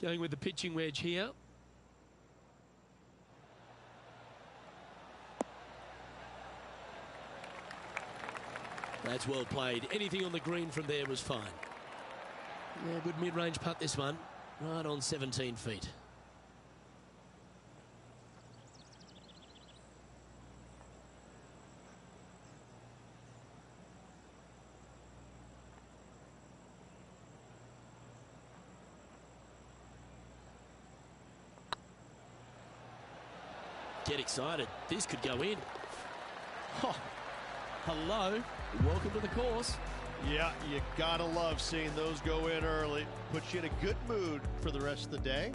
Going with the pitching wedge here. That's well played. Anything on the green from there was fine. Yeah, good mid-range putt this one. Right on 17 feet. Get excited. This could go in. Oh, hello. Welcome to the course. Yeah, you gotta love seeing those go in early. Puts you in a good mood for the rest of the day.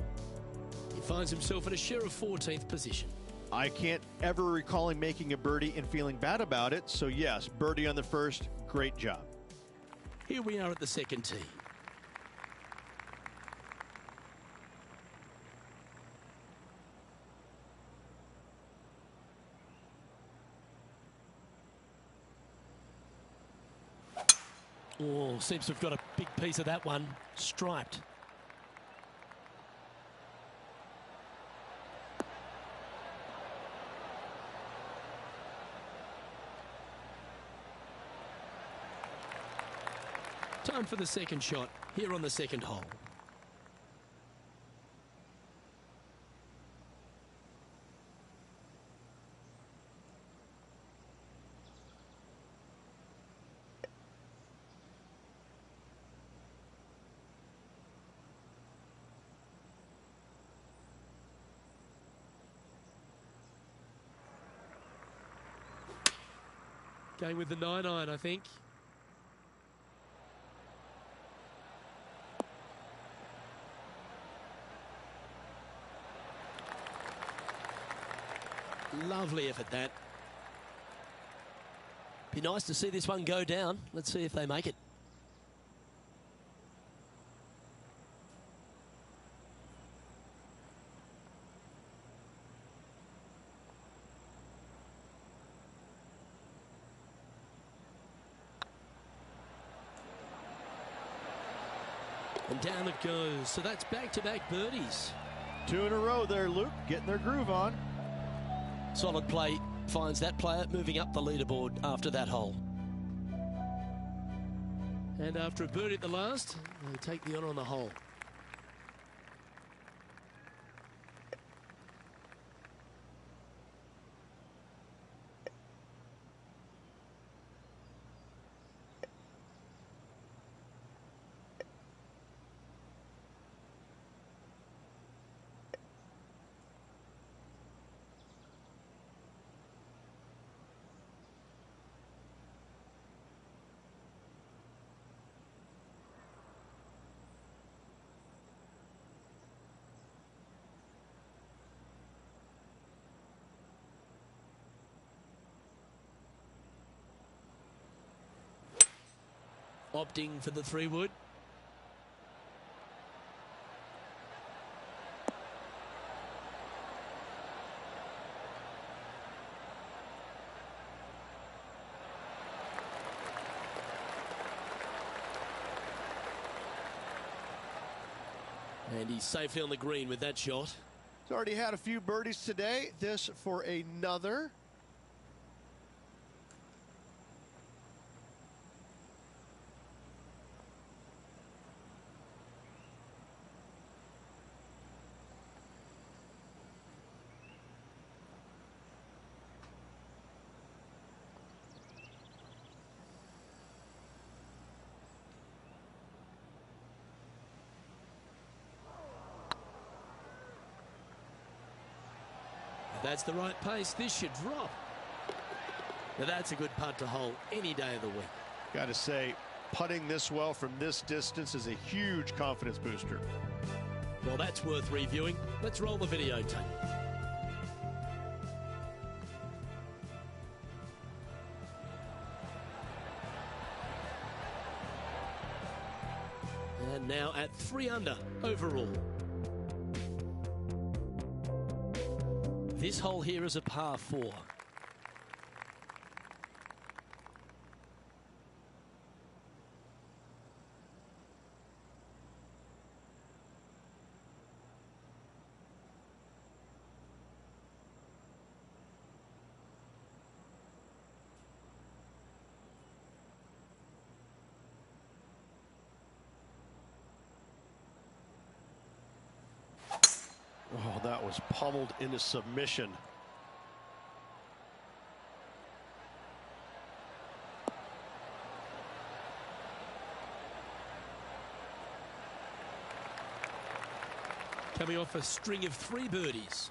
He finds himself in a sheriff 14th position. I can't ever recall him making a birdie and feeling bad about it. So yes, birdie on the first, great job. Here we are at the second tee. Oh, seems to have got a big piece of that one. Striped. Time for the second shot here on the second hole. Going with the 9-iron, I think. Lovely effort, that. Be nice to see this one go down. Let's see if they make it. And down it goes. So that's back-to-back birdies. 2 in a row there, Luke. Getting their groove on. Solid play finds that player moving up the leaderboard after that hole. And after a birdie at the last, they take the honour on the hole. Opting for the 3-wood. And he's safely on the green with that shot. He's already had a few birdies today. This for another. That's the right pace. This should drop. Now that's a good putt to hole any day of the week. Got to say, putting this well from this distance is a huge confidence booster. Well, that's worth reviewing. Let's roll the videotape. And now at 3 under overall. This hole here is a par 4. was pummeled into submission. Coming off a string of 3 birdies.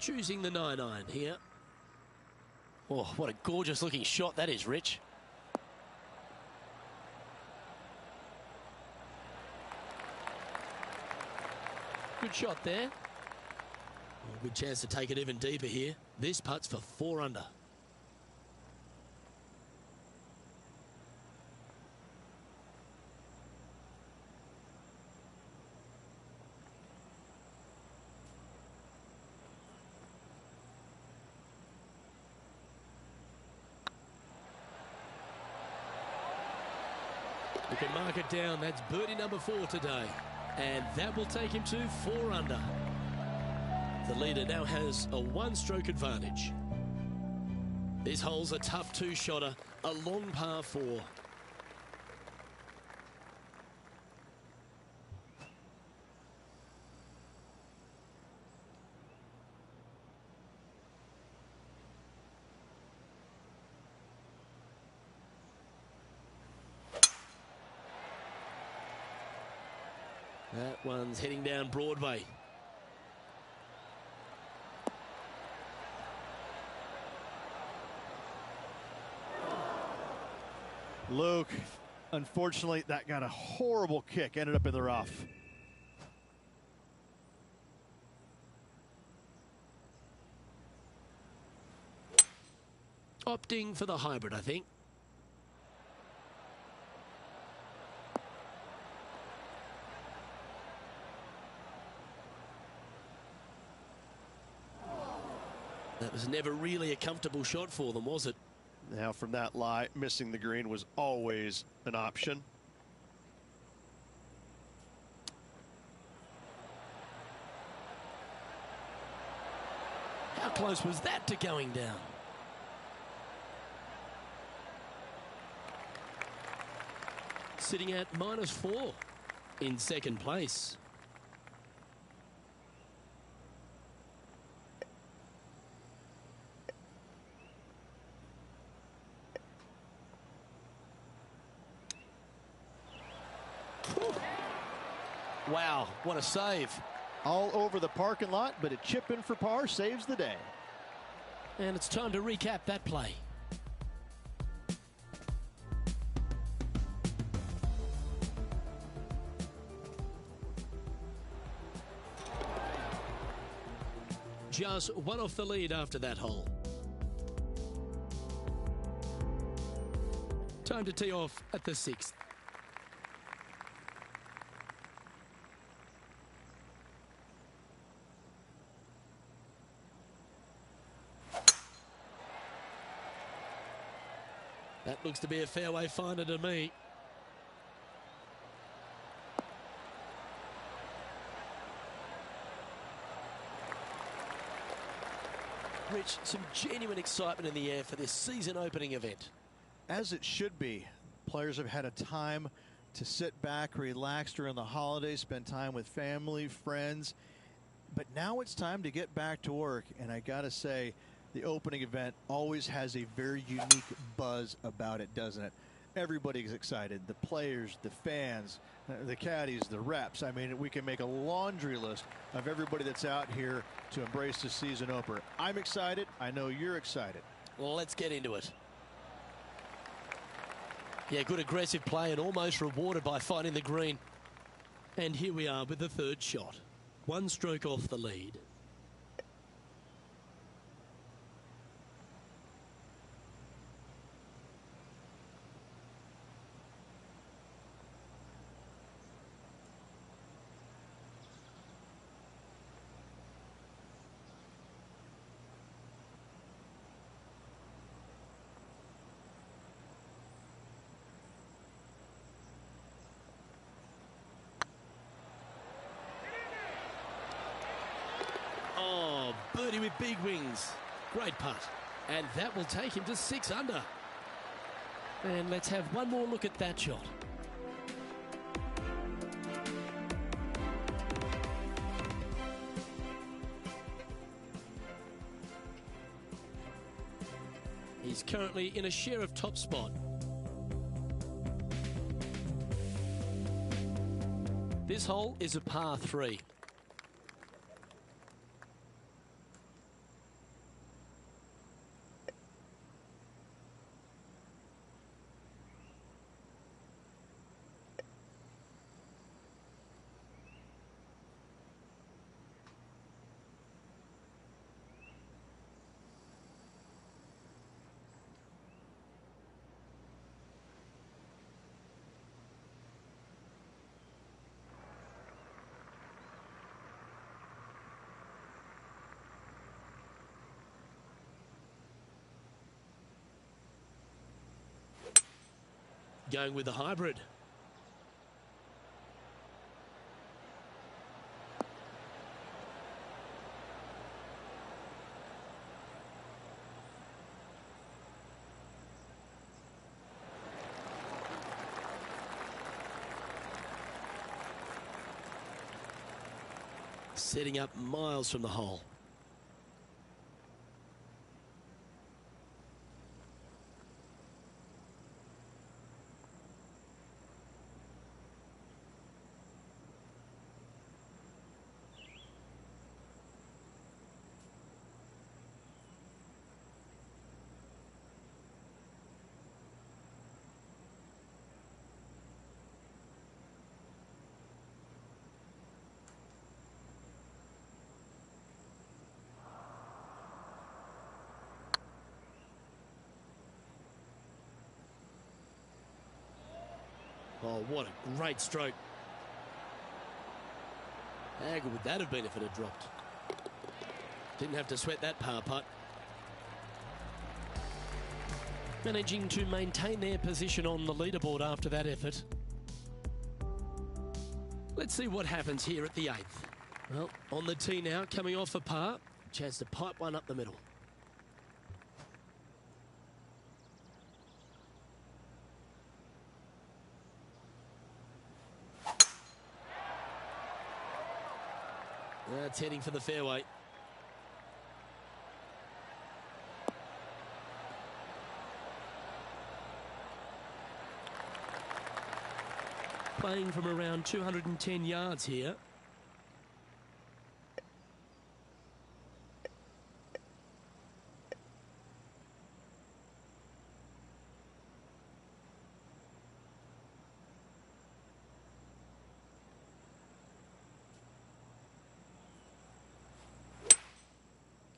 Choosing the 9-iron here. Oh, what a gorgeous looking shot that is, Rich. Good shot there. Oh, good chance to take it even deeper here. This putt's for 4 under. We can mark it down. That's birdie number 4 today. And that will take him to 4 under. The leader now has a 1-stroke advantage. This hole's a tough 2-shotter, a long par 4. That one's heading down Broadway. Luke, unfortunately, that got a horrible kick, ended up in the rough. Opting for the hybrid, I think. That was never really a comfortable shot for them, was it? Now from that lie, missing the green was always an option. How close was that to going down? Sitting at -4 in second place. Wow, what a save. All over the parking lot, but a chip in for par saves the day. And it's time to recap that play. Just 1 off the lead after that hole. Time to tee off at the 6th. That looks to be a fairway finder to me. Rich, some genuine excitement in the air for this season opening event. As it should be. Players have had a time to sit back, relax during the holidays, spend time with family, friends. But now it's time to get back to work. And I got to say, the opening event always has a very unique buzz about it, doesn't it? Everybody's excited. The players, the fans, the caddies, the reps. I mean, we can make a laundry list of everybody that's out here to embrace the season opener. I'm excited. I know you're excited. Well, let's get into it. Yeah, good aggressive play and almost rewarded by finding the green. And here we are with the 3rd shot. 1 stroke off the lead. birdie with big wings. Great putt. And that will take him to 6 under. And let's have one more look at that shot. He's currently in a share of top spot. This hole is a par 3. Going with the hybrid. Setting up miles from the hole. Oh, what a great stroke. How good would that have been if it had dropped? Didn't have to sweat that par putt. Managing to maintain their position on the leaderboard after that effort. Let's see what happens here at the 8th. Well, on the tee now, coming off a par. Chance to pipe one up the middle. That's heading for the fairway. Playing from around 210 yards here.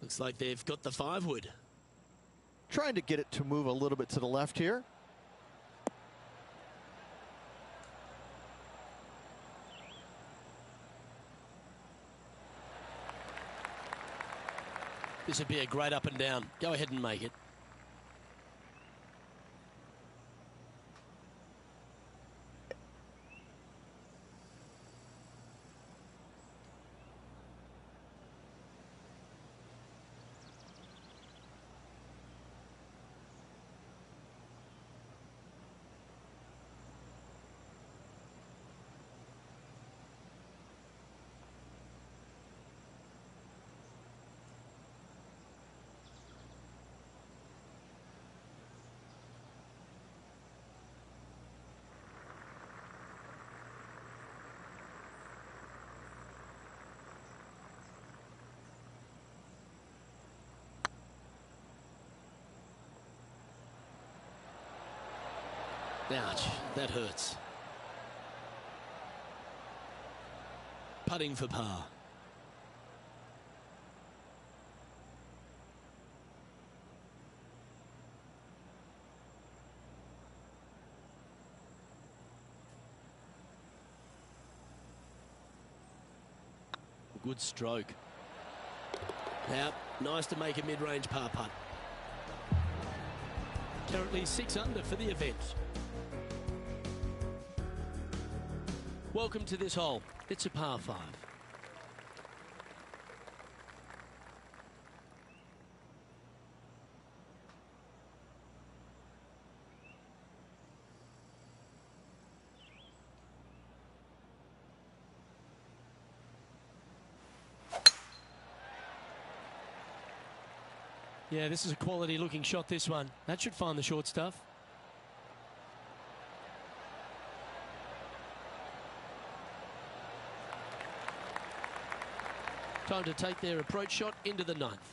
Looks like they've got the 5-wood. Trying to get it to move a little bit to the left here. This would be a great up and down. Go ahead and make it. Ouch, that hurts. Putting for par. Good stroke. Now, nice to make a mid-range par putt. Currently 6 under for the event. Welcome to this hole. It's a par 5. Yeah, this is a quality looking shot, this one. That should find the short stuff. Time to take their approach shot into the ninth.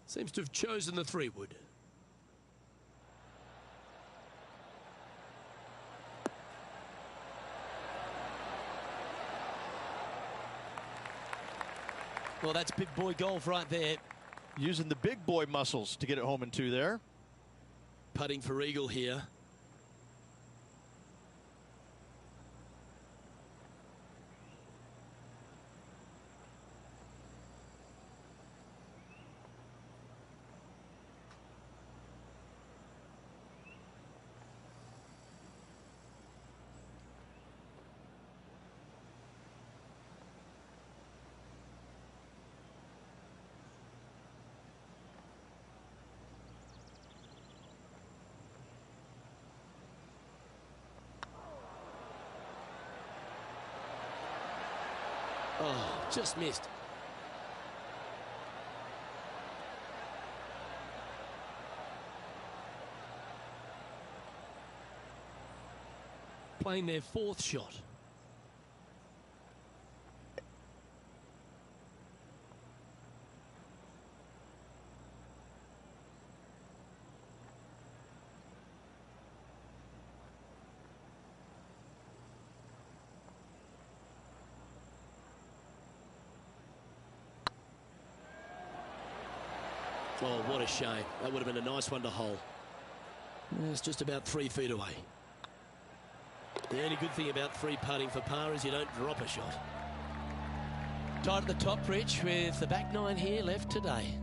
Seems to have chosen the 3-wood. Well, that's big boy golf right there. Using the big boy muscles to get it home in 2 there. Putting for eagle here. Oh, just missed. Playing their 4th shot. Oh, what a shame. That would have been a nice one to hole. It's just about 3 feet away. The only good thing about free putting for par is you don't drop a shot. Tied at the top, Rich, with the back 9 here left today.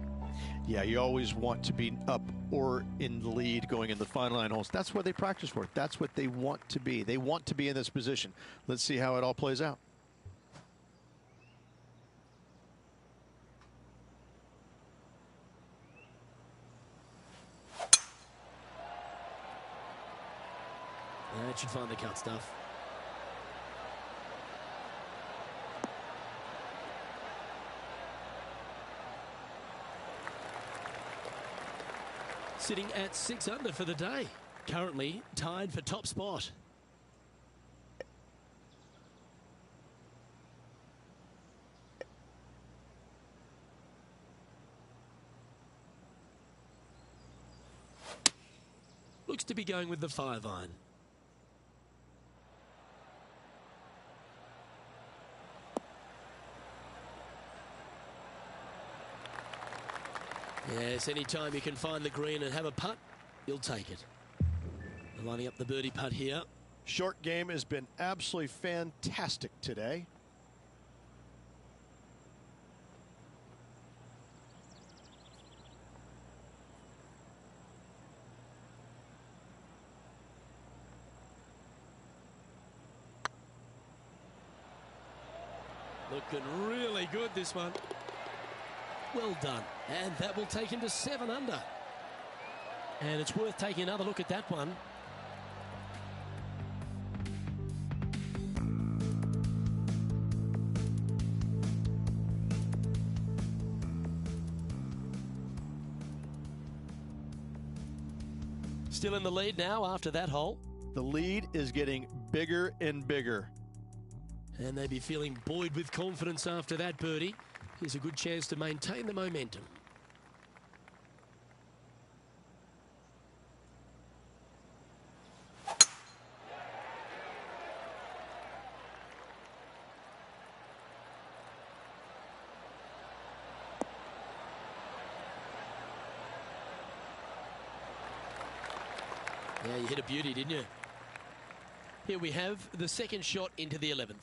Yeah, you always want to be up or in the lead going in the final 9 holes. That's what they practice for. That's what they want to be. They want to be in this position. Let's see how it all plays out. That should find the cut stuff. Sitting at 6 under for the day. Currently tied for top spot. Looks to be going with the 5-iron. Yes, anytime you can find the green and have a putt, you'll take it. Lining up the birdie putt here. Short game has been absolutely fantastic today. Looking really good, this one. Well done. And that will take him to 7 under. And it's worth taking another look at that one. Still in the lead now after that hole. The lead is getting bigger and bigger. And they'd be feeling buoyed with confidence after that birdie. Here's a good chance to maintain the momentum. Yeah, you hit a beauty, didn't you? Here we have the second shot into the 11th.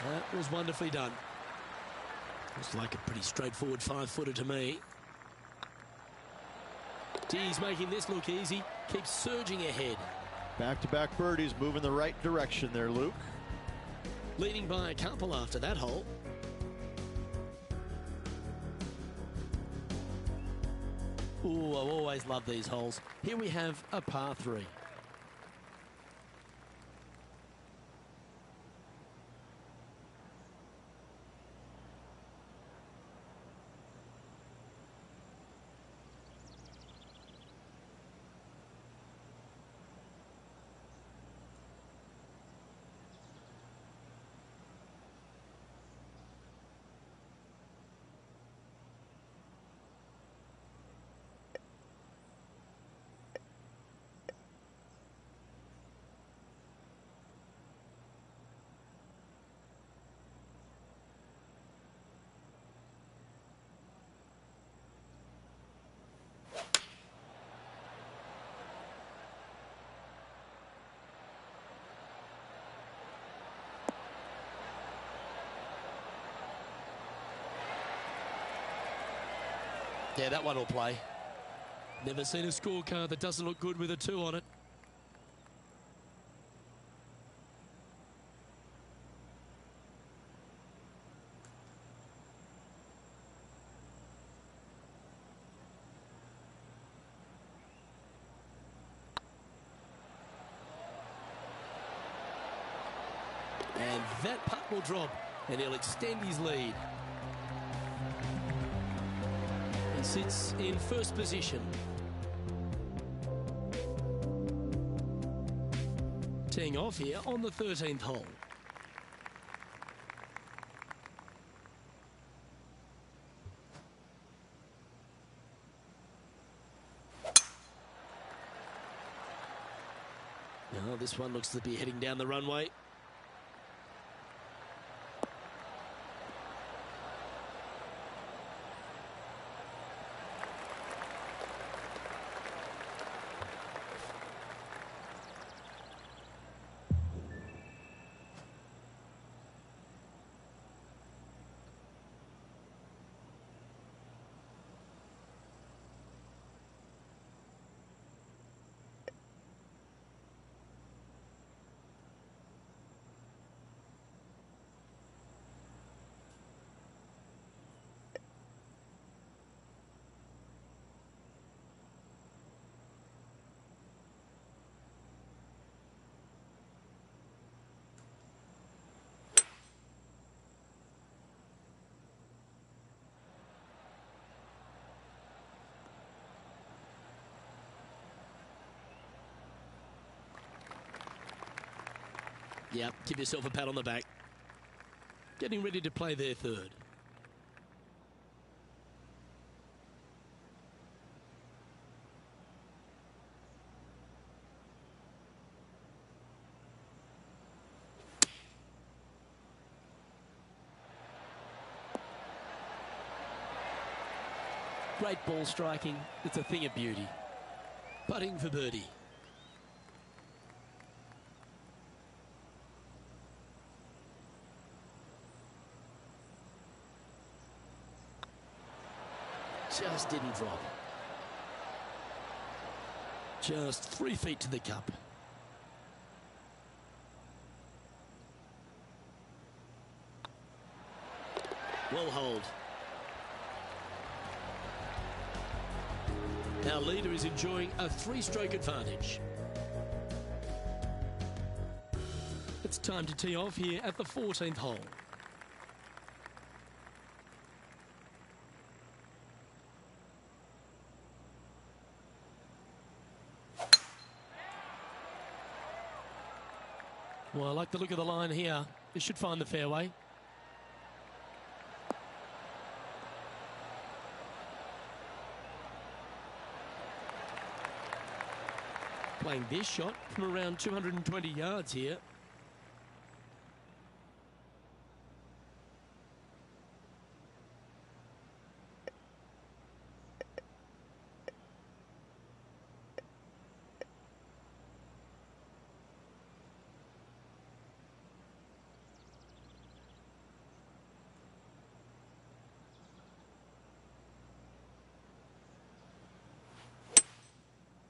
That was wonderfully done. Looks like a pretty straightforward 5-footer to me. He's making this look easy. Keeps surging ahead. Back-to-back birdies, moving the right direction there, Luke. Leading by a couple after that hole. Ooh, I always love these holes. Here we have a par 3. Yeah, that one will play. Never seen a scorecard that doesn't look good with a 2 on it. And that putt will drop, and he'll extend his lead. He sits in first position. Teeing off here on the 13th hole. Now this one looks to be heading down the runway. Yep, give yourself a pat on the back. Getting ready to play their third. Great ball striking. It's a thing of beauty. Putting for birdie. Just didn't drop. Just 3 feet to the cup. Well hold. Our leader is enjoying a 3-stroke advantage. It's time to tee off here at the 14th hole. Well, I like the look of the line here. This should find the fairway. Playing this shot from around 220 yards here.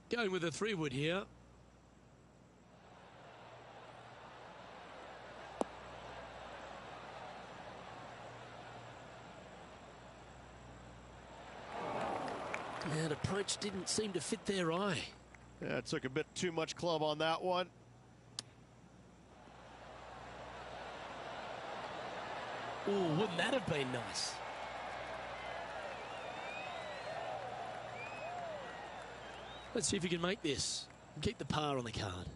Going with a 3-wood here. That approach didn't seem to fit their eye. Yeah, it took a bit too much club on that one. Oh, wouldn't that have been nice? Let's see if he can make this and keep the par on the card.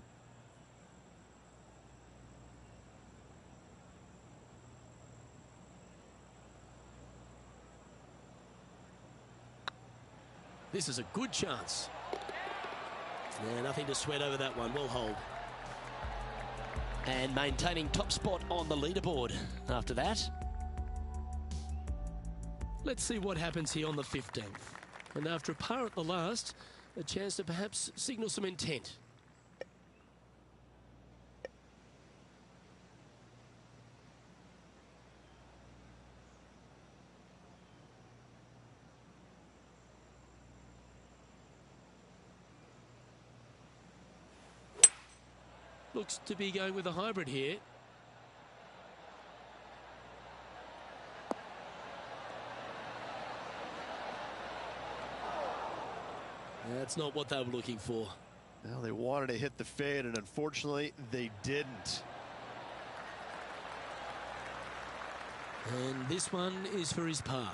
This is a good chance. Yeah, nothing to sweat over that one. Well hold. And maintaining top spot on the leaderboard after that. Let's see what happens here on the 15th. And after a par at the last, a chance to perhaps signal some intent. Looks to be going with a hybrid here. That's not what they were looking for. Well, they wanted to hit the fade, and unfortunately, they didn't. And this one is for his par.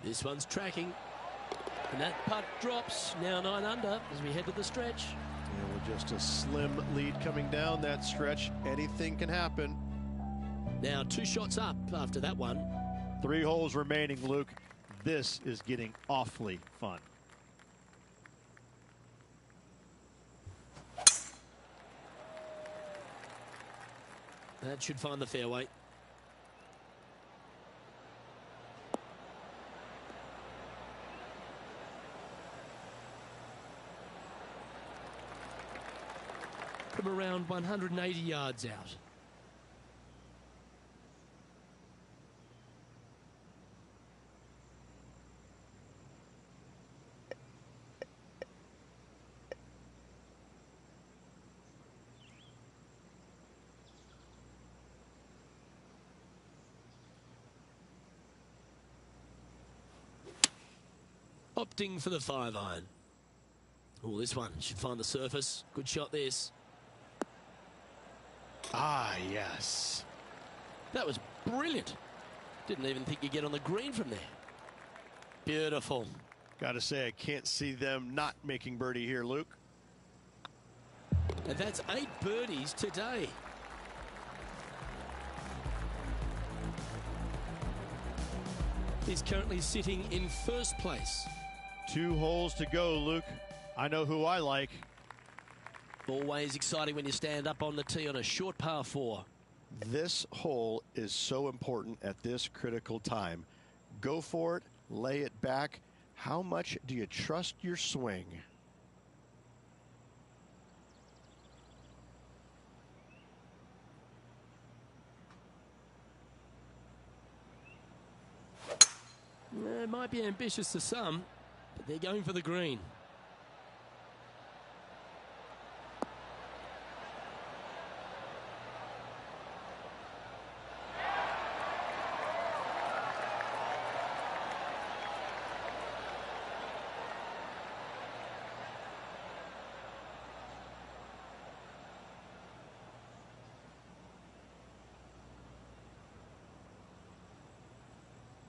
This one's tracking. And that putt drops. Now 9 under as we head to the stretch. Yeah, well, just a slim lead coming down that stretch. Anything can happen. Now 2 shots up after that one. 3 holes remaining, Luke. This is getting awfully fun. That should find the fairway. From around 180 yards out. Opting for the 5-iron. Oh, this one should find the surface. Good shot, this. Ah, yes. That was brilliant. Didn't even think you'd get on the green from there. Beautiful. Got to say, I can't see them not making birdie here, Luke. And that's 8 birdies today. He's currently sitting in first place. 2 holes to go, Luke. I know who I like. Always exciting when you stand up on the tee on a short par 4. This hole is so important at this critical time. Go for it, lay it back. How much do you trust your swing? It might be ambitious to some, but they're going for the green.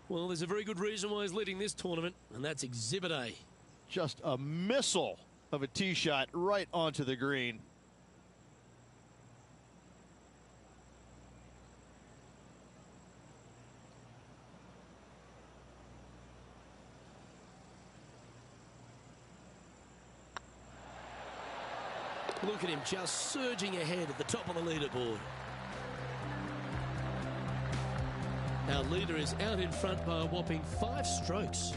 Well, there's a very good reason why he's leading this tournament, and that's Exhibit A. Just a missile of a tee shot right onto the green. Look at him just surging ahead at the top of the leaderboard. Our leader is out in front by a whopping 5 strokes.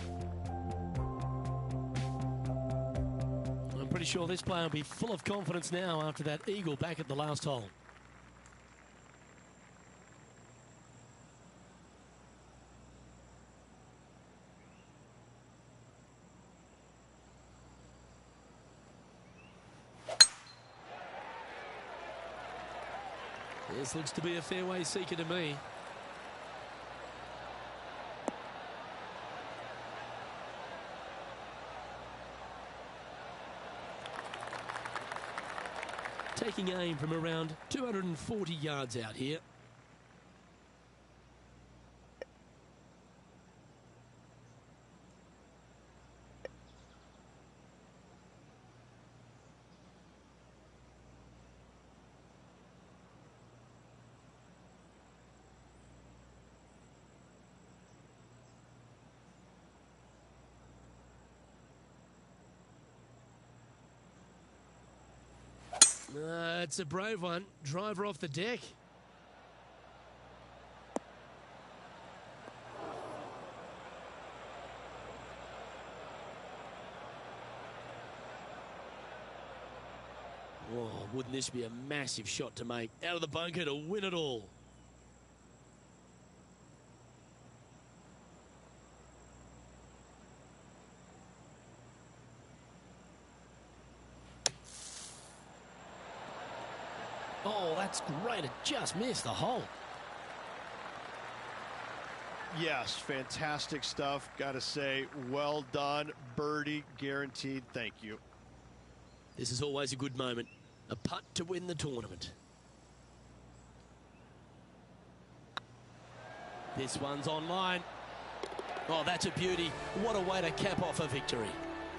I'm pretty sure this player will be full of confidence now after that eagle back at the last hole. This looks to be a fairway seeker to me. Taking aim from around 240 yards out here. It's a brave one. Driver off the deck. Oh, wouldn't this be a massive shot to make out of the bunker to win it all? Oh, that's great. It just missed the hole. Yes, fantastic stuff. Got to say, well done. Birdie guaranteed. Thank you. This is always a good moment. A putt to win the tournament. This one's online. Oh, that's a beauty. What a way to cap off a victory.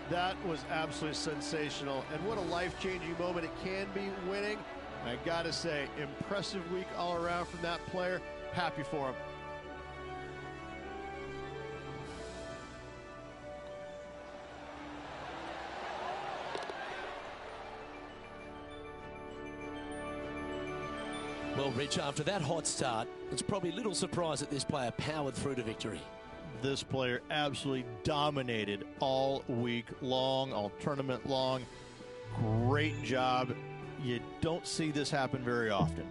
That was absolutely sensational. And what a life-changing moment it can be winning. I got to say, impressive week all around from that player. Happy for him. Well, Rich, after that hot start, it's probably little surprise that this player powered through to victory. This player absolutely dominated all week long, all tournament long. Great job. You don't see this happen very often.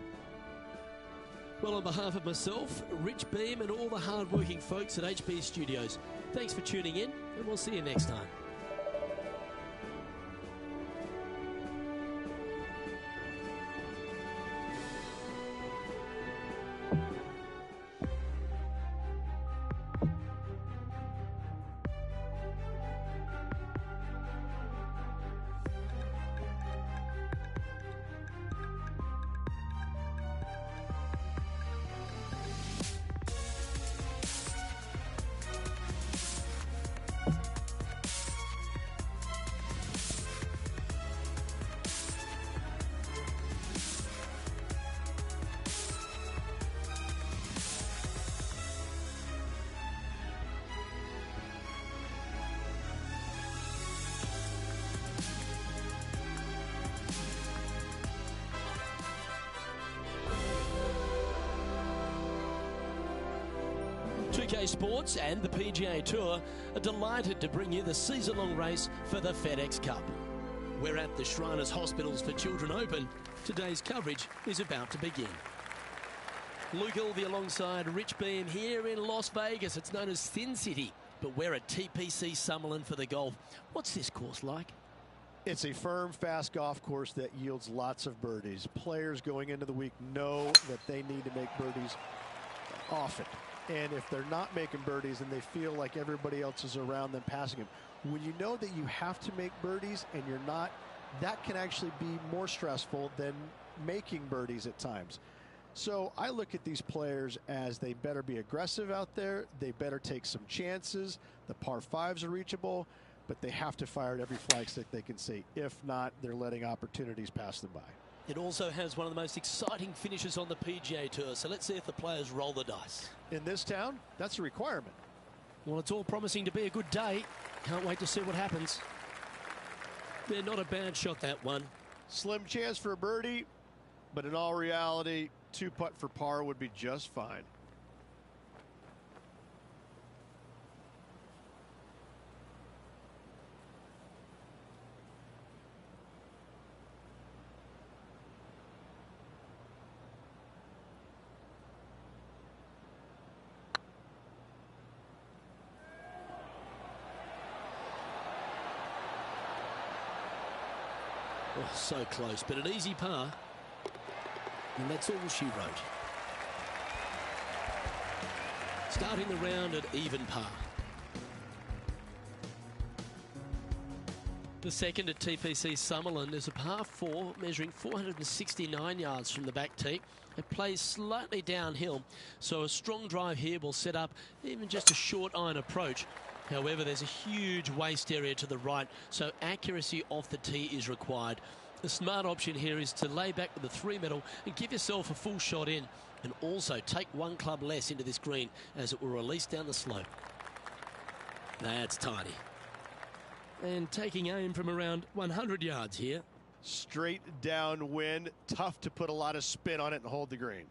Well, on behalf of myself, Rich Beem, and all the hard-working folks at HB Studios, thanks for tuning in, and we'll see you next time. UK Sports and the PGA Tour are delighted to bring you the season-long race for the FedEx Cup. We're at the Shriners Hospitals for Children Open. Today's coverage is about to begin. Luke Ilvey alongside Rich Beem here in Las Vegas. It's known as Sin City, but we're at TPC Summerlin for the golf. What's this course like? It's a firm, fast golf course that yields lots of birdies. Players going into the week know that they need to make birdies often. And if they're not making birdies and they feel like everybody else is around them passing them, when you know that you have to make birdies and you're not, that can actually be more stressful than making birdies at times. So I look at these players as they better be aggressive out there. They better take some chances. The par fives are reachable, but they have to fire at every flag stick they can see. If not, they're letting opportunities pass them by. It also has one of the most exciting finishes on the PGA Tour, so let's see if the players roll the dice. In this town, that's a requirement. Well, it's all promising to be a good day. Can't wait to see what happens. They're not a bad shot, that one. Slim chance for a birdie, but in all reality, 2-putt for par would be just fine. Oh, so close, but an easy par. And that's all she wrote. Starting the round at even par. The second at TPC Summerland is a par 4 measuring 469 yards from the back tee. It plays slightly downhill, so a strong drive here will set up even just a short iron approach. However, there's a huge waste area to the right, so accuracy off the tee is required. The smart option here is to lay back with the 3-metal and give yourself a full shot in, and also take one club less into this green as it will release down the slope. That's tiny. And taking aim from around 100 yards here. Straight downwind, tough to put a lot of spin on it and hold the green.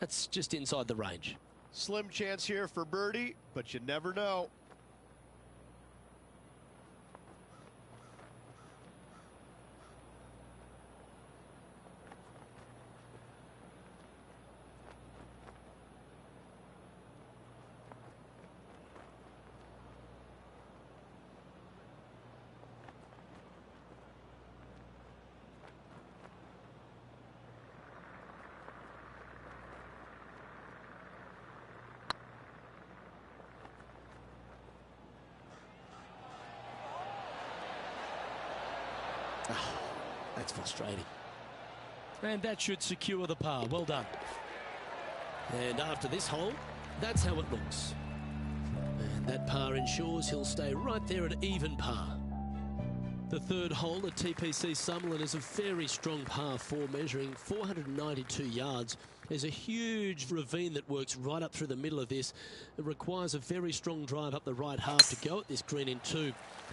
That's just inside the range. Slim chance here for birdie, but you never know. Oh, that's frustrating. And that should secure the par. Well done. And after this hole, that's how it looks. And that par ensures he'll stay right there at even par. The third hole at TPC Summerland is a very strong par 4 measuring 492 yards. There's a huge ravine that works right up through the middle of this. It requires a very strong drive up the right half to go at this green in 2.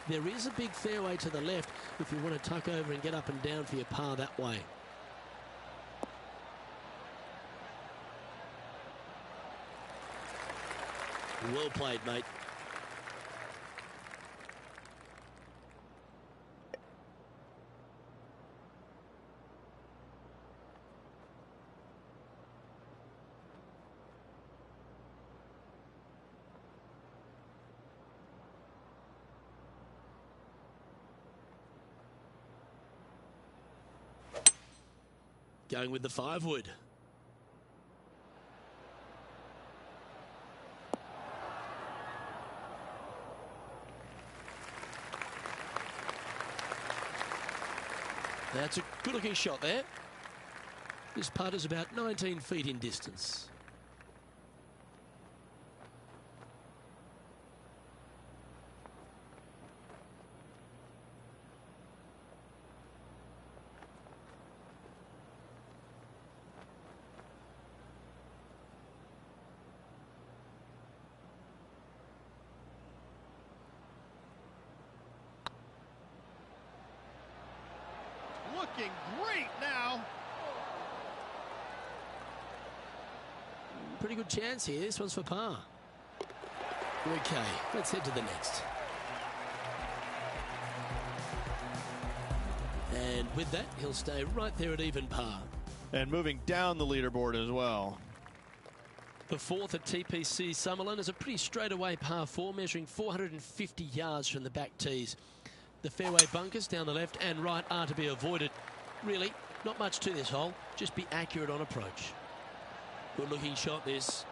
There is a big fairway to the left if you want to tuck over and get up and down for your par that way. Well played, mate. Going with the 5-wood. That's a good-looking shot there. This putt is about 19 feet in distance. Looking great now. Pretty good chance here. This one's for par. Okay, let's head to the next. And with that, he'll stay right there at even par. And moving down the leaderboard as well. The fourth at TPC Summerland is a pretty straightaway par 4 measuring 450 yards from the back tees. The fairway bunkers down the left and right are to be avoided. Really, not much to this hole. Just be accurate on approach. Good looking shot this.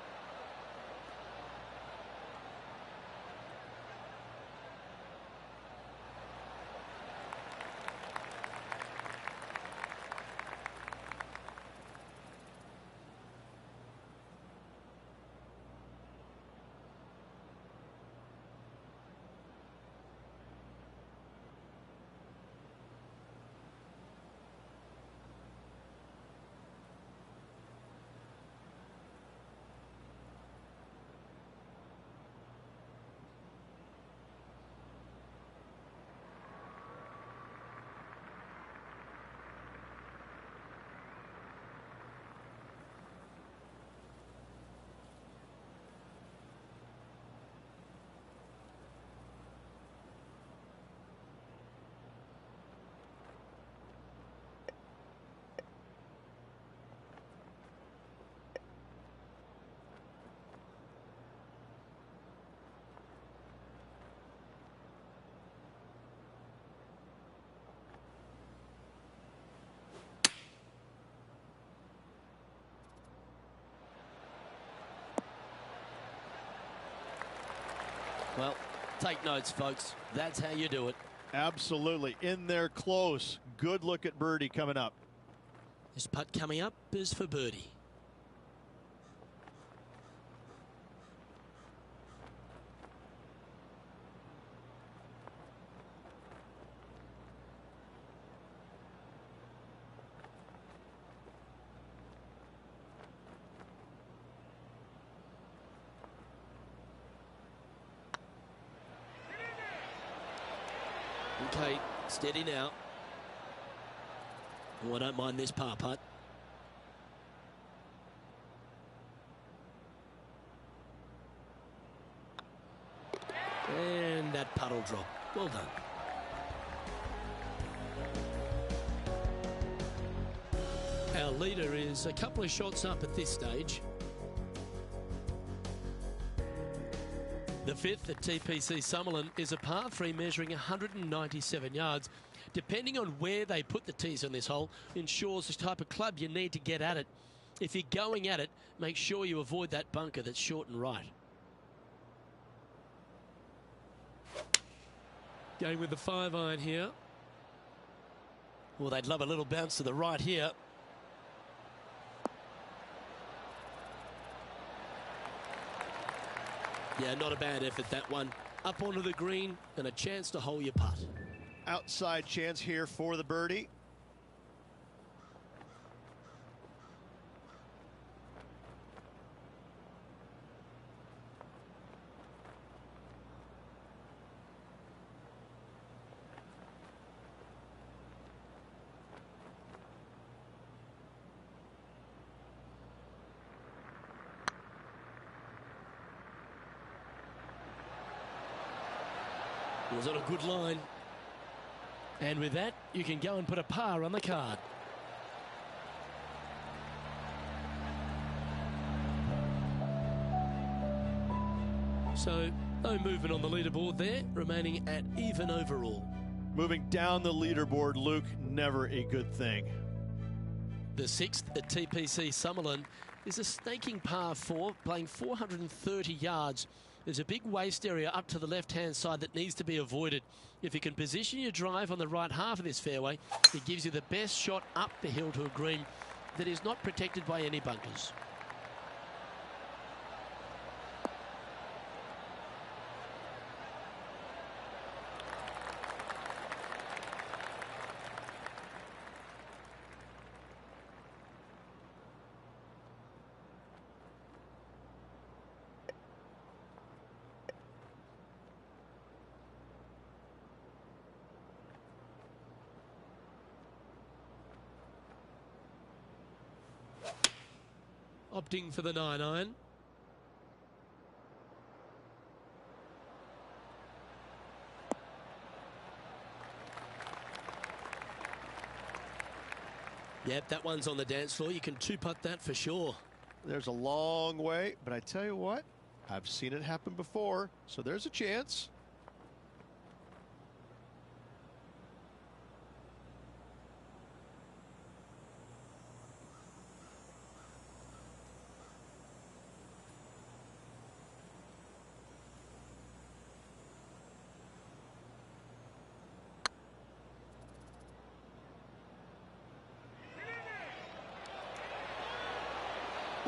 Well, take notes, folks. That's how you do it. Absolutely. In there close. Good look at birdie coming up. This putt coming up is for birdie. Okay, steady now. Oh, I don't mind this par putt. And that putt will drop. Well done. Our leader is a couple of shots up at this stage. The fifth at TPC Summerlin is a par 3 measuring 197 yards. Depending on where they put the tees on this hole ensures the type of club you need to get at it. If you're going at it, make sure you avoid that bunker that's short and right. Going with the 5-iron here. Well, they'd love a little bounce to the right here. Yeah, not a bad effort, that one. Up onto the green and a chance to hole your putt. Outside chance here for the birdie. It was on a good line. And with that, you can go and put a par on the card. So, no movement on the leaderboard there, remaining at even overall. Moving down the leaderboard, Luke, never a good thing. The sixth at TPC Summerlin is a snaking par 4, playing 430 yards. There's a big waste area up to the left-hand side that needs to be avoided. If you can position your drive on the right half of this fairway, it gives you the best shot up the hill to a green that is not protected by any bunkers. Opting for the 9-iron. Yep, that one's on the dance floor. You can two-putt that for sure. There's a long way, but I tell you what, I've seen it happen before, so there's a chance.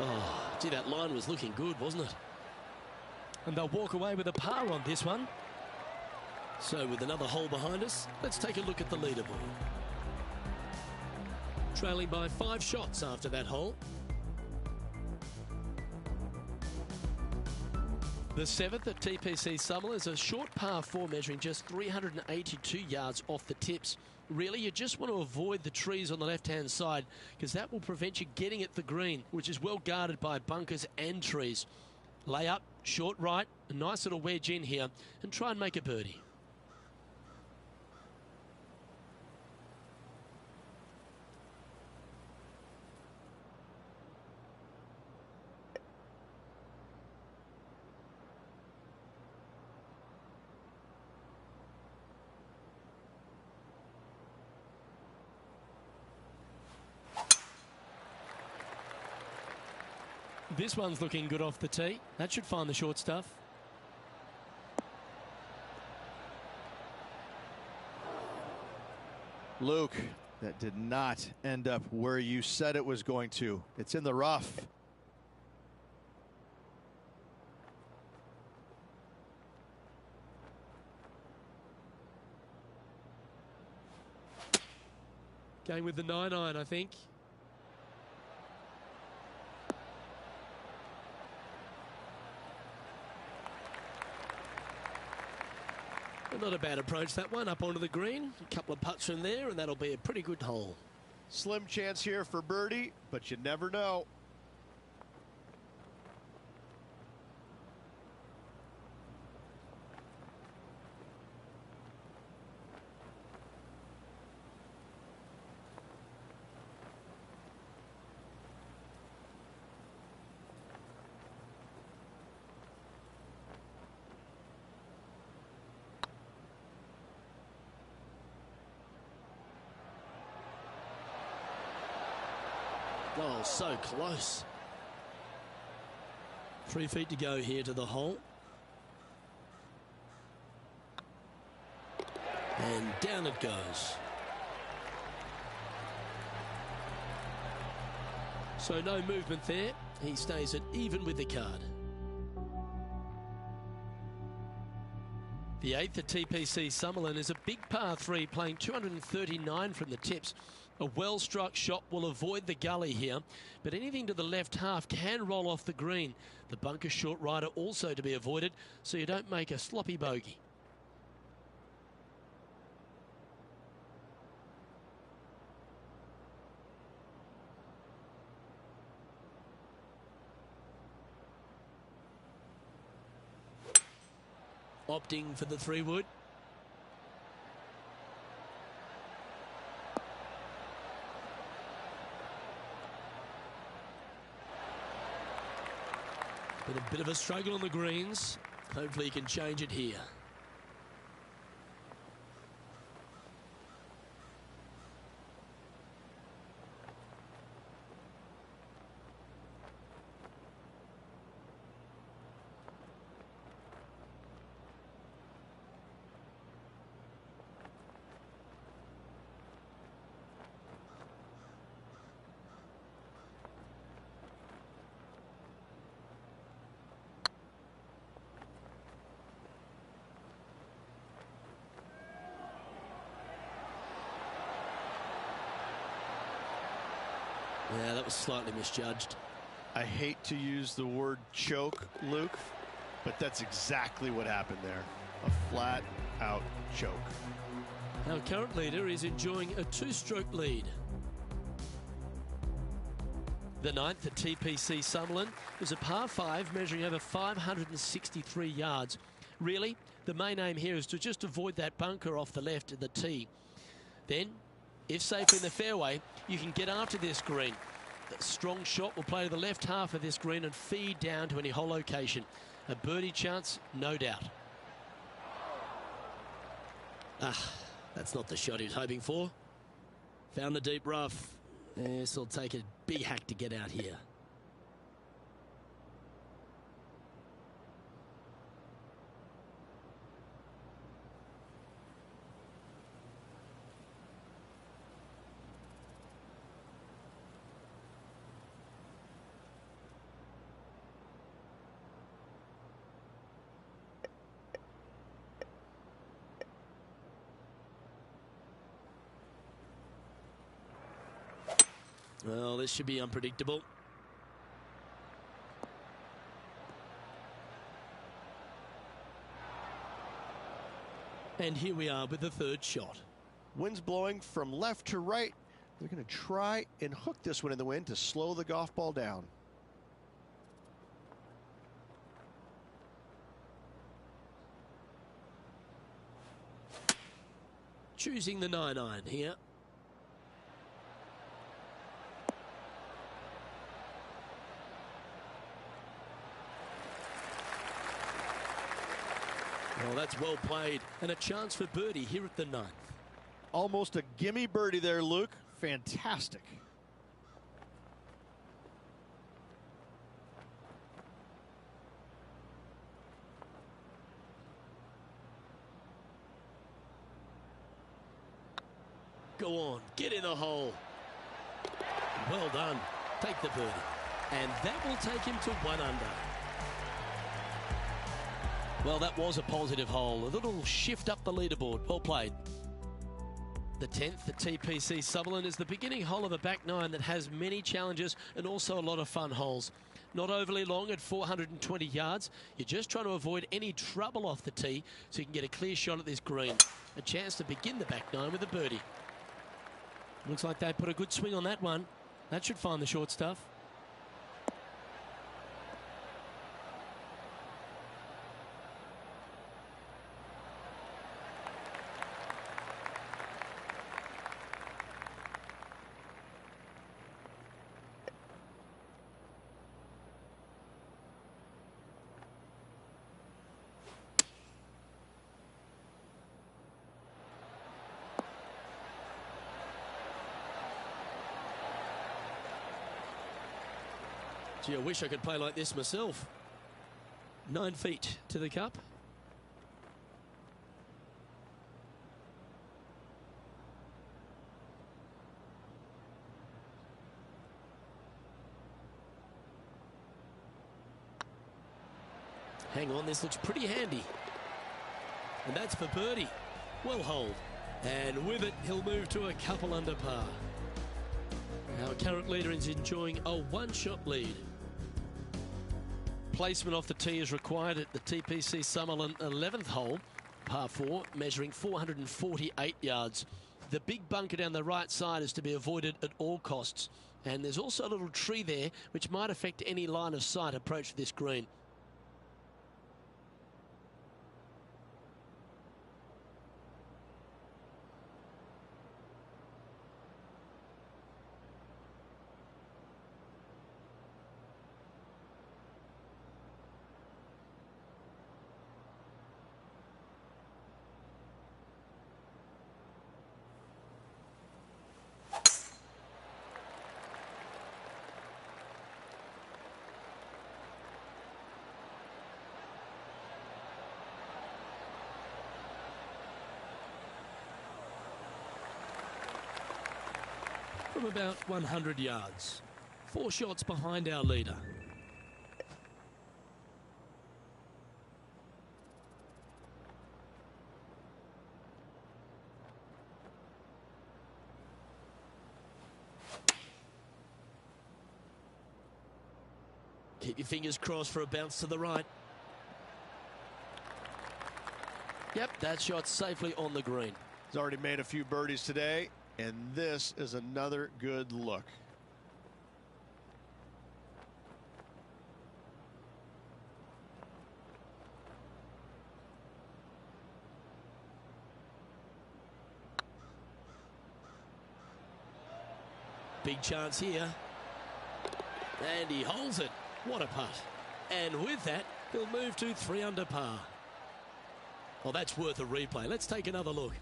Oh, gee, that line was looking good, wasn't it? And they'll walk away with a par on this one. So with another hole behind us, let's take a look at the leaderboard. Trailing by 5 shots after that hole. The 7th at TPC Summerlin is a short par 4 measuring just 382 yards off the tips. Really, you just want to avoid the trees on the left-hand side because that will prevent you getting at the green, which is well guarded by bunkers and trees. Lay up, short right, a nice little wedge in here, and try and make a birdie. This one's looking good off the tee. That should find the short stuff. Luke, that did not end up where you said it was going to. It's in the rough. Going with the 9-iron, I think. Not a bad approach, that one, up onto the green. A couple of putts from there, and that'll be a pretty good hole. Slim chance here for birdie, but you never know. Oh, so close. 3 feet to go here to the hole. And down it goes. So no movement there. He stays at even with the card. The 8th at TPC Summerlin is a big par 3, playing 239 from the tips. A well-struck shot will avoid the gully here, but anything to the left half can roll off the green. The bunker short rider also to be avoided, so you don't make a sloppy bogey. Opting for the 3-wood. Been a bit of a struggle on the greens. Hopefully he can change it here. Yeah, that was slightly misjudged. I hate to use the word choke, Luke, but that's exactly what happened there. A flat out choke. Our current leader is enjoying a 2-stroke lead. The 9th at TPC Summerlin is a par 5 measuring over 563 yards. Really, the main aim here is to just avoid that bunker off the left of the tee. Then, if safe in the fairway, you can get after this green. A strong shot will play to the left half of this green and feed down to any hole location. A birdie chance, no doubt. That's not the shot he was hoping for. Found the deep rough. This will take a big hack to get out here. Well, this should be unpredictable. And here we are with the 3rd shot. Wind's blowing from left to right. They're going to try and hook this one in the wind to slow the golf ball down. Choosing the 9-iron here. Well, that's well played, and a chance for birdie here at the 9th. Almost a gimme birdie there, Luke. Fantastic. Go on, get in the hole. Well done. Take the birdie. And that will take him to 1 under. Well, that was a positive hole. A little shift up the leaderboard. Well played. The 10th at TPC Sutherland is the beginning hole of a back nine that has many challenges and also a lot of fun holes. Not overly long at 420 yards. You're just trying to avoid any trouble off the tee so you can get a clear shot at this green. A chance to begin the back nine with a birdie. Looks like they put a good swing on that one. That should find the short stuff. Gee, I wish I could play like this myself. 9 feet to the cup. Hang on, this looks pretty handy. And that's for birdie. Well holed. And with it, he'll move to a couple under par. Our current leader is enjoying a one-shot lead. Placement off the tee is required at the TPC Sutherland 11th hole, par 4, measuring 448 yards. The big bunker down the right side is to be avoided at all costs. And there's also a little tree there which might affect any line of sight approach to this green. From about 100 yards. 4 shots behind our leader. Keep your fingers crossed for a bounce to the right. Yep, that shot's safely on the green. He's already made a few birdies today, and this is another good look. Big chance here. And he holds it. What a putt. And with that, he'll move to 3 under par. Well, that's worth a replay. Let's take another look.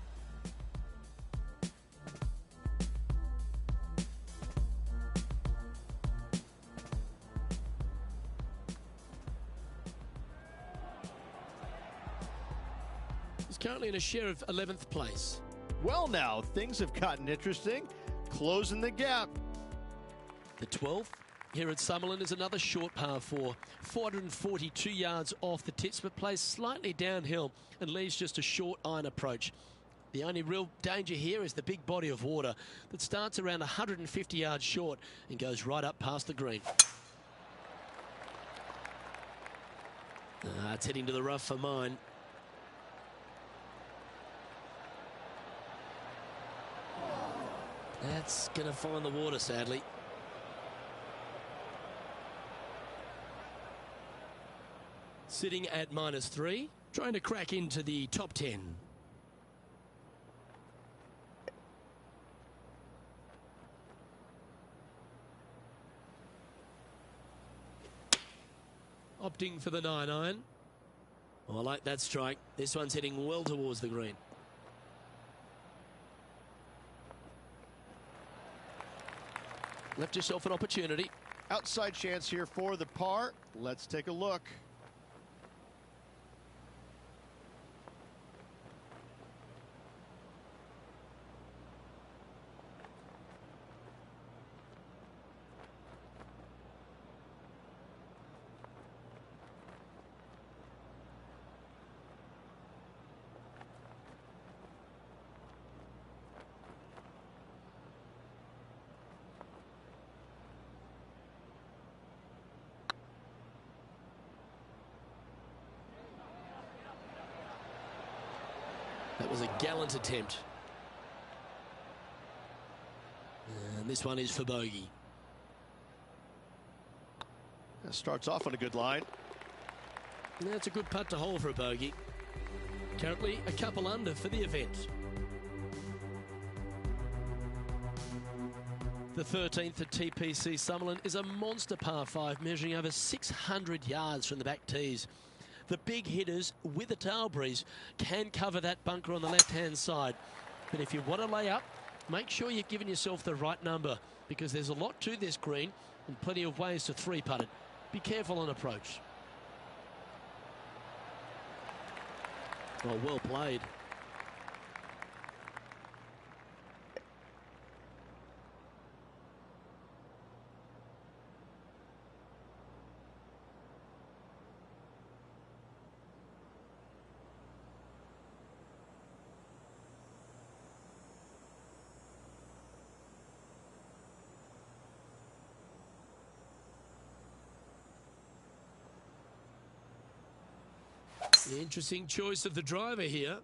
He's currently in a share of 11th place. Well, now things have gotten interesting. Closing the gap. The 12th here at Summerlin is another short par 4. 442 yards off the tips, but plays slightly downhill and leaves just a short iron approach. The only real danger here is the big body of water that starts around 150 yards short and goes right up past the green. It's heading to the rough for mine. That's going to find the water, sadly. Sitting at -3, trying to crack into the top 10. Opting for the 9-iron. Oh, I like that strike. This one's heading well towards the green. Left yourself an opportunity. Outside chance here for the par. Let's take a look. That was a gallant attempt. And this one is for bogey. That starts off on a good line. That's a good putt to hole for a bogey. Currently a couple under for the event. The 13th at TPC Summerlin is a monster par 5 measuring over 600 yards from the back tees. The big hitters with a tail breeze can cover that bunker on the left-hand side. But if you want to lay up, make sure you've given yourself the right number, because there's a lot to this green and plenty of ways to three-putt it. Be careful on approach. Oh, well played. Interesting choice of the driver here.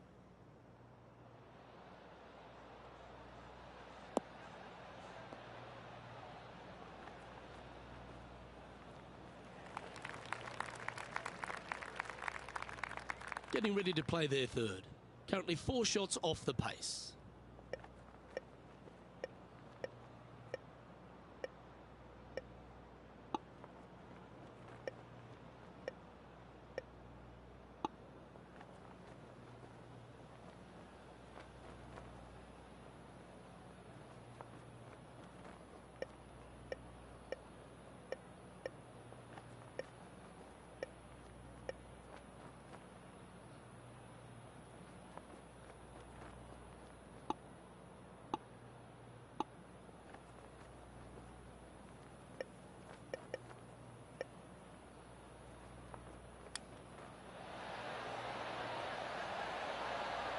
Getting ready to play their third. Currently 4 shots off the pace.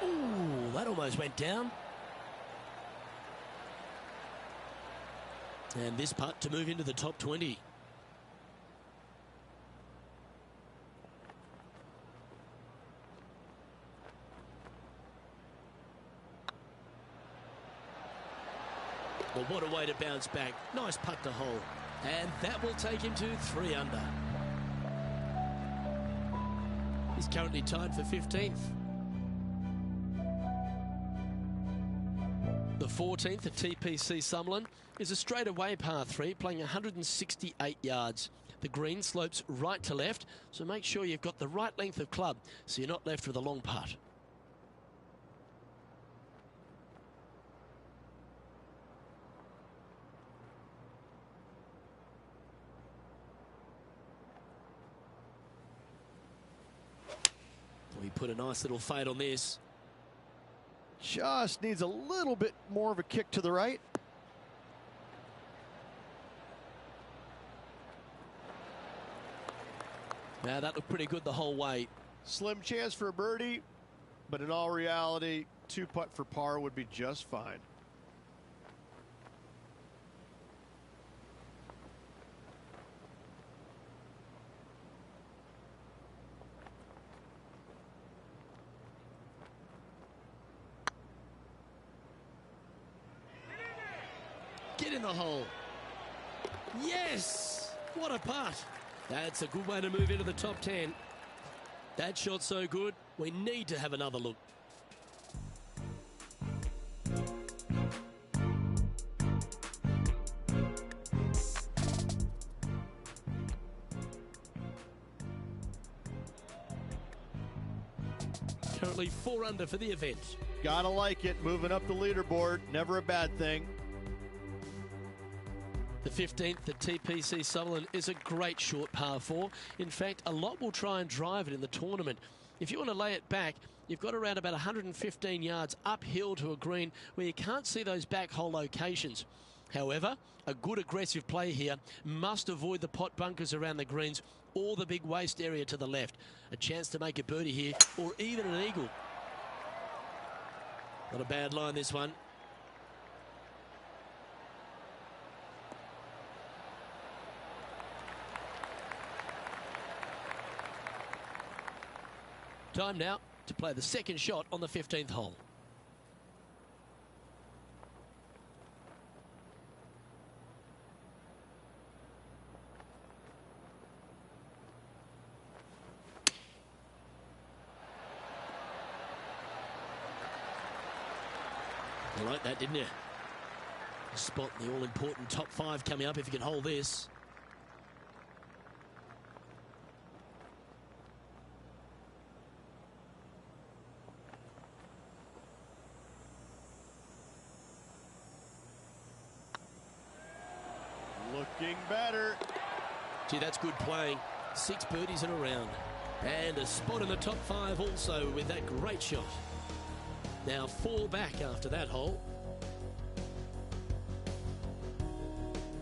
Ooh, that almost went down. And this putt to move into the top 20. Well, what a way to bounce back. Nice putt to hole. And that will take him to 3 under. He's currently tied for 15th. The 14th at TPC Summerlin is a straightaway par 3 playing 168 yards. The green slopes right to left, so make sure you've got the right length of club so you're not left with a long putt. We put a nice little fade on this. Just needs a little bit more of a kick to the right. Now that looked pretty good the whole way. Slim chance for a birdie, but in all reality, 2-putt for par would be just fine. Get in the hole. Yes! What a putt. That's a good way to move into the top 10. That shot so good, we need to have another look. Currently 4 under for the event. Gotta like it. Moving up the leaderboard, never a bad thing. The 15th at TPC Summerlin is a great short par 4. In fact, a lot will try and drive it in the tournament. If you want to lay it back, you've got around about 115 yards uphill to a green where you can't see those back hole locations. However, a good aggressive play here must avoid the pot bunkers around the greens or the big waste area to the left. A chance to make a birdie here or even an eagle. Not a bad line, this one. Time now to play the second shot on the 15th hole. You like that, didn't you? Spot the all-important top 5 coming up if you can hold this. Looking better. Gee, that's good playing. 6 birdies in a round. And a spot in the top 5 also with that great shot. Now 4 back after that hole.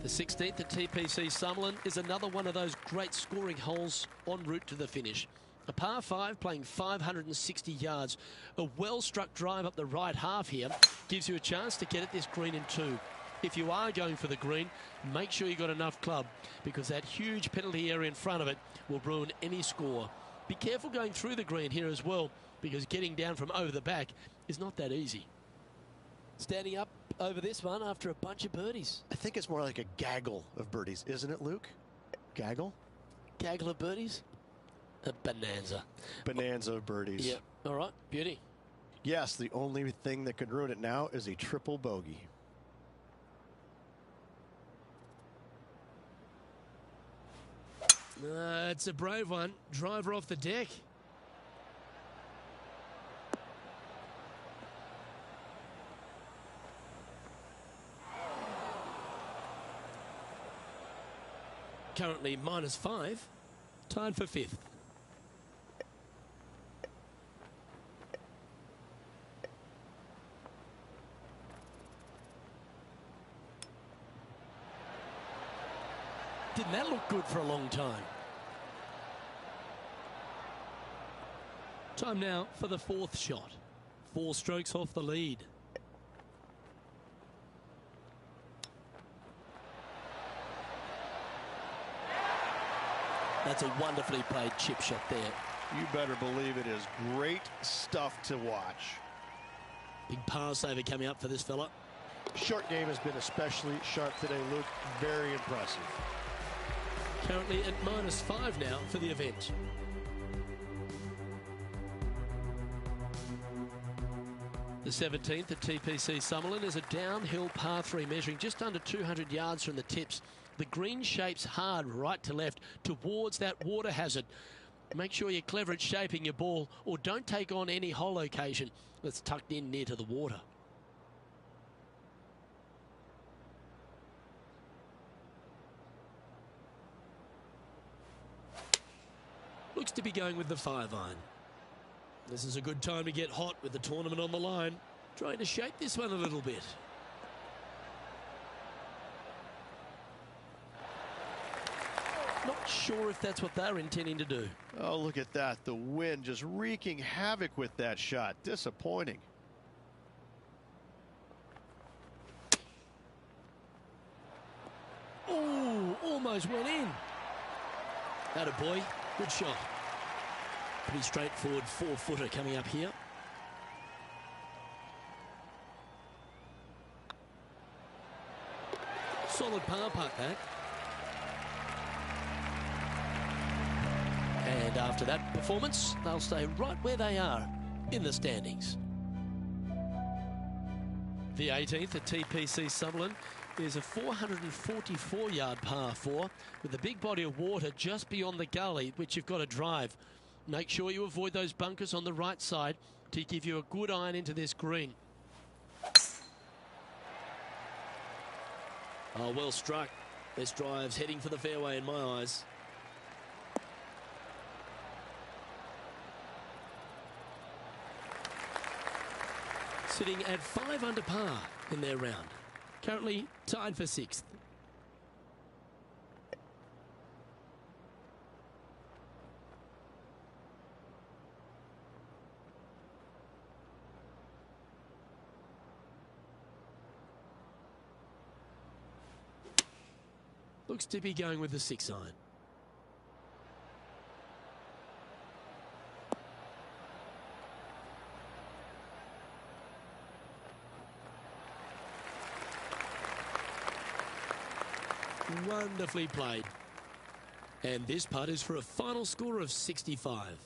The 16th at TPC Summerlin is another one of those great scoring holes en route to the finish. A par 5 playing 560 yards. A well-struck drive up the right half here gives you a chance to get at this green in 2. If you are going for the green, make sure you've got enough club, because that huge penalty area in front of it will ruin any score. Be careful going through the green here as well, because getting down from over the back is not that easy. Standing up over this one after a bunch of birdies. I think it's more like a gaggle of birdies, isn't it, Luke? Gaggle? Gaggle of birdies? A bonanza. Bonanza of birdies. Yep. All right. Beauty. Yes, the only thing that could ruin it now is a triple bogey. It's a brave one. Driver off the deck. Currently -5, tied for 5th. Didn't that look good for a long time? Time now for the 4th shot. 4 strokes off the lead. That's a wonderfully played chip shot there. You better believe it is great stuff to watch. Big par saver coming up for this fella. Short game has been especially sharp today, Luke. Very impressive. Currently at -5 now for the event. The 17th at TPC Summerlin is a downhill par 3 measuring just under 200 yards from the tips. The green shapes hard right to left towards that water hazard. Make sure you're clever at shaping your ball, or don't take on any hole location that's tucked in near to the water. Looks to be going with the 5-iron. This is a good time to get hot with the tournament on the line. Trying to shape this one a little bit. Not sure if that's what they're intending to do. Oh, look at that. The wind just wreaking havoc with that shot. Disappointing. Oh, almost went in. Atta boy, good shot. Pretty straightforward 4-footer coming up here. Solid par putt that. And after that performance, they'll stay right where they are in the standings. The 18th at TPC Summerlin is a 444-yard par 4 with a big body of water just beyond the gully, which you've got to drive. Make sure you avoid those bunkers on the right side to give you a good iron into this green. Oh, well struck. This drive's heading for the fairway in my eyes. Sitting at 5 under par in their round. Currently tied for 6th. Looks to be going with the 6-iron. wonderfully played. And this putt is for a final score of 65.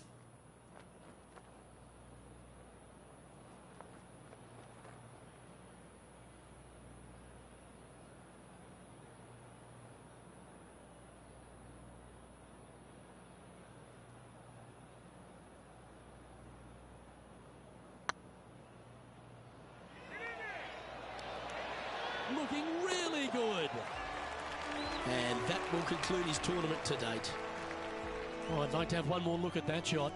Looking really good. And that will conclude his tournament to date. Oh, I'd like to have one more look at that shot.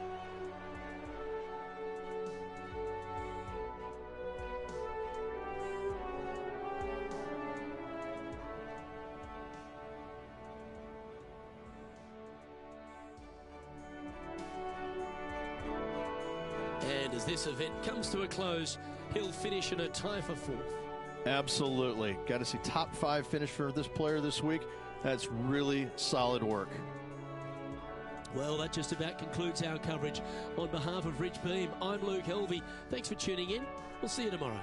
And as this event comes to a close, he'll finish in a tie for fourth. Absolutely. Got to see top 5 finish for this player this week. That's really solid work. Well, that just about concludes our coverage. On behalf of Rich Beem, I'm Luke Helvey. Thanks for tuning in. We'll see you tomorrow.